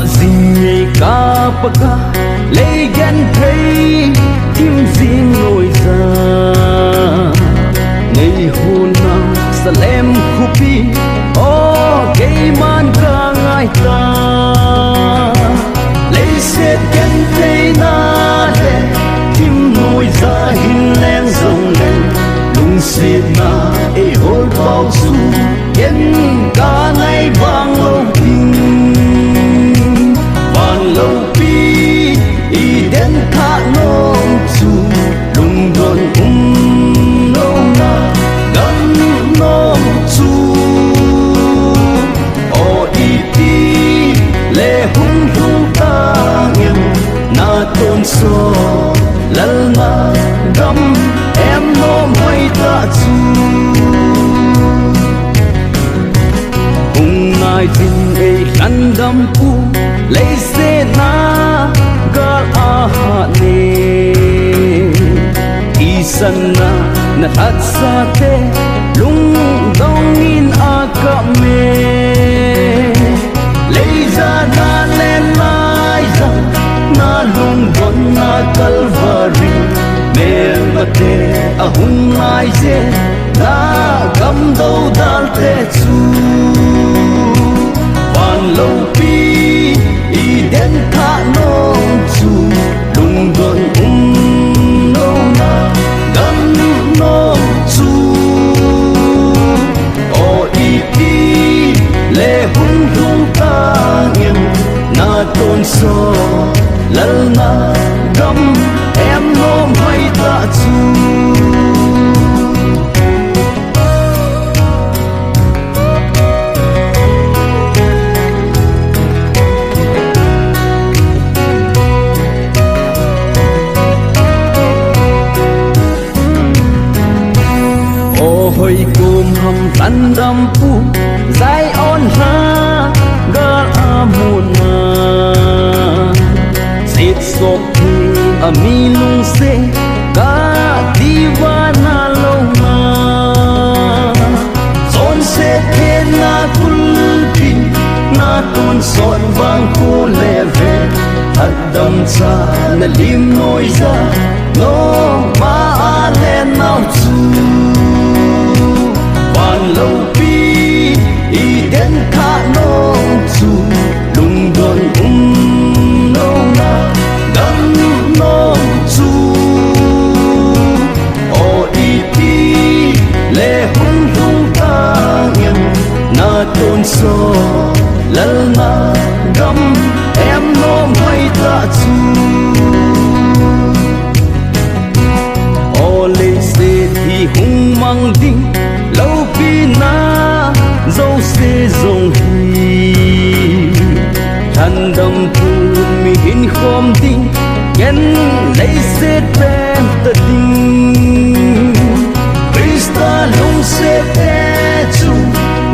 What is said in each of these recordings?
gì cả baka lấy gan thấy tim riêng ngồi ra ngày hôn nào sa lem khupi o gây man cả ngày ta lấy xét gan thấy na để tim ngồi ra hin len rồng lên lung xét na e hol bao su yên cả ngày vang lâu kinh lâu pi y đến thả nông chu lung đồn nông na gắn nông chu o y ti lệ hung hung ta nghiêng na tôn so lal na gắm em nôm hay ta chu hung nai tin e khăn đâm pu lấy xe na gal a ha ne isan na that sa te lung dong in a ka me lấy ra na lên lai ra na lung bon na calvary me mate a hung lai je na gam do dal te chu van lâu pi đến thả nông chu lung đồn nông na gắn nông chu o y ti lệ hung hung ta nghiêng na tôn so lal na gắm em nôm hay ta chu hồi cùng hầm rắn đâm pu dài on ha ga amun na sit sop thi ami lung se ka divana long na son se the na kulpi na ton son vang ko leve thật đâm cha na lim noi ra no ma lên nào chu lâu pi y đến thả nông chu lung đồn nông na gắn nông chu o y ti lệ hung hung ta nghiêng na tôn so lal na gắm em nôm hay ta chu o lê se thì hung mang ding lâu pi na dâu xe dòng hi than đầm phun mi hin khom tinh nhân lấy xe bên ta tinh Krista lung xe te chu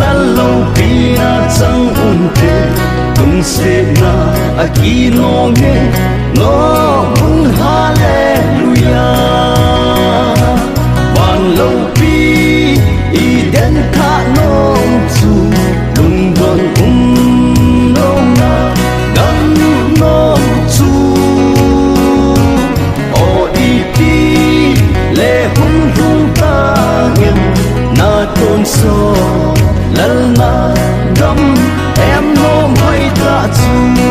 la lâu pi na chẳng un te tung xe na aki no nghe no mun hallelujah van lâu pi y đến thả nông chu lung đồn nông na gắn nông chu o y ti lệ hung hung ta nghiêng na tôn so lal na gắm em nôm hay ta chu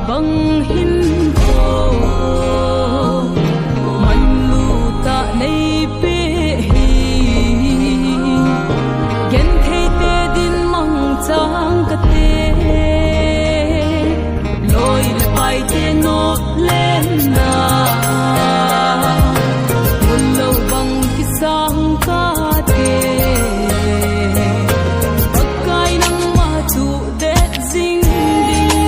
băng hin khô man lu ta nei pe hi gen the te din mang chang ka te loi le pai te no len na un lo bang ki sang ka te pakai nang ma tu de zing ding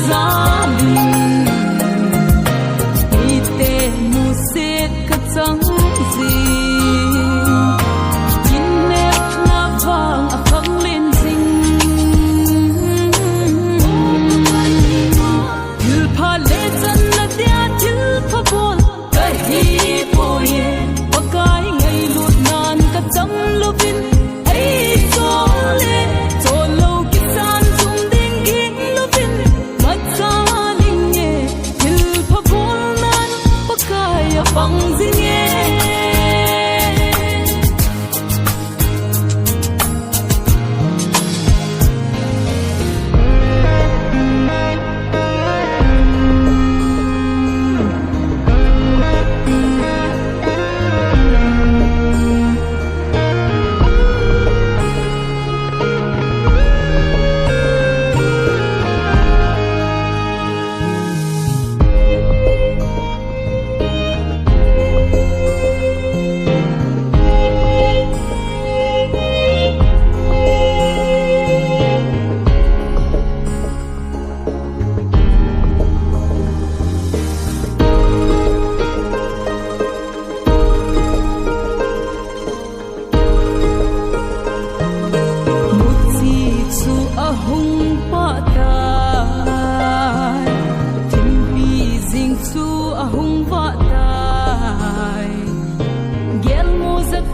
giá bình đi tê mu xét cả chẳng gì nhìn nét na vàng à khăng lên dinh thiếu pha lệ chân là tia thiếu pha buồn cái hi boye và cái ngày lụt nan cả chẳng lưu vin ấy cho lên cho lâu cái gian dùng đinh kín lưu vin mất ra linh nhẹ thiếu pha buồn nan và cái bằng gì nhẹ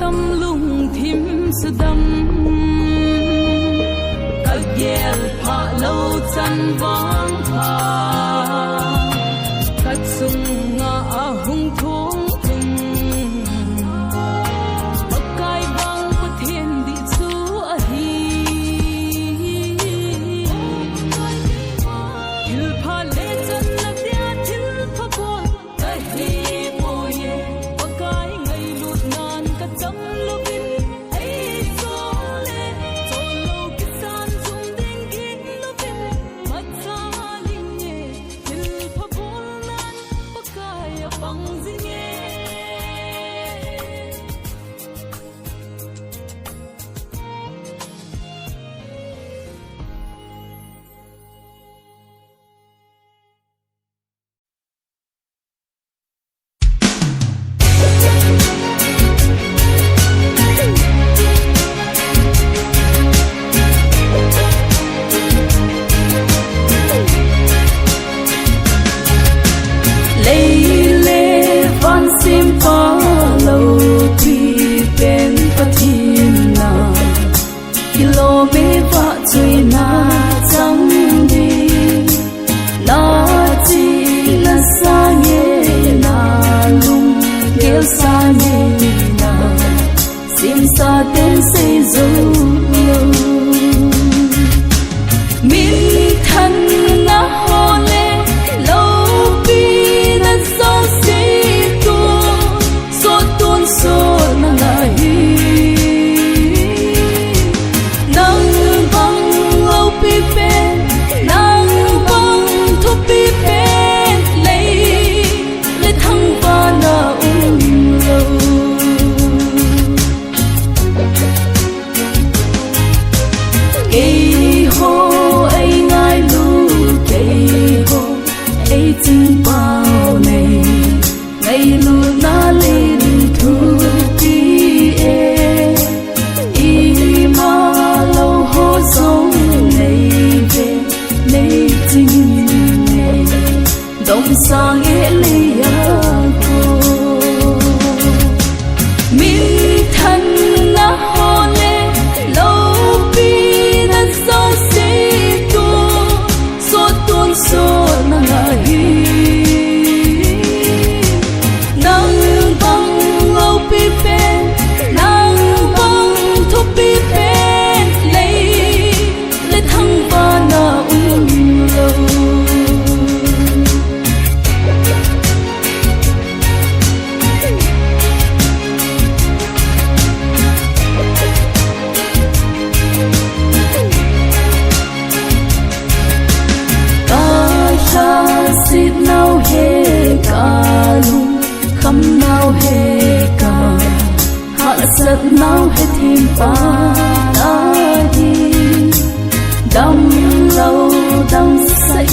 tâm lung thím sudam kagel pha lâu chân vang tha kat sung nga ahung thong thum pakai bang pathen di chu a hi il pha le chân la tia til pha bon a hi moye pakai ngai lut nan ka cham lovin ai so le so lo ki san zum ding gi lovin mat sa ling ye til pha bon nan pakai bang zing ye nào hết thêm pa ta đi đâm lâu đâm say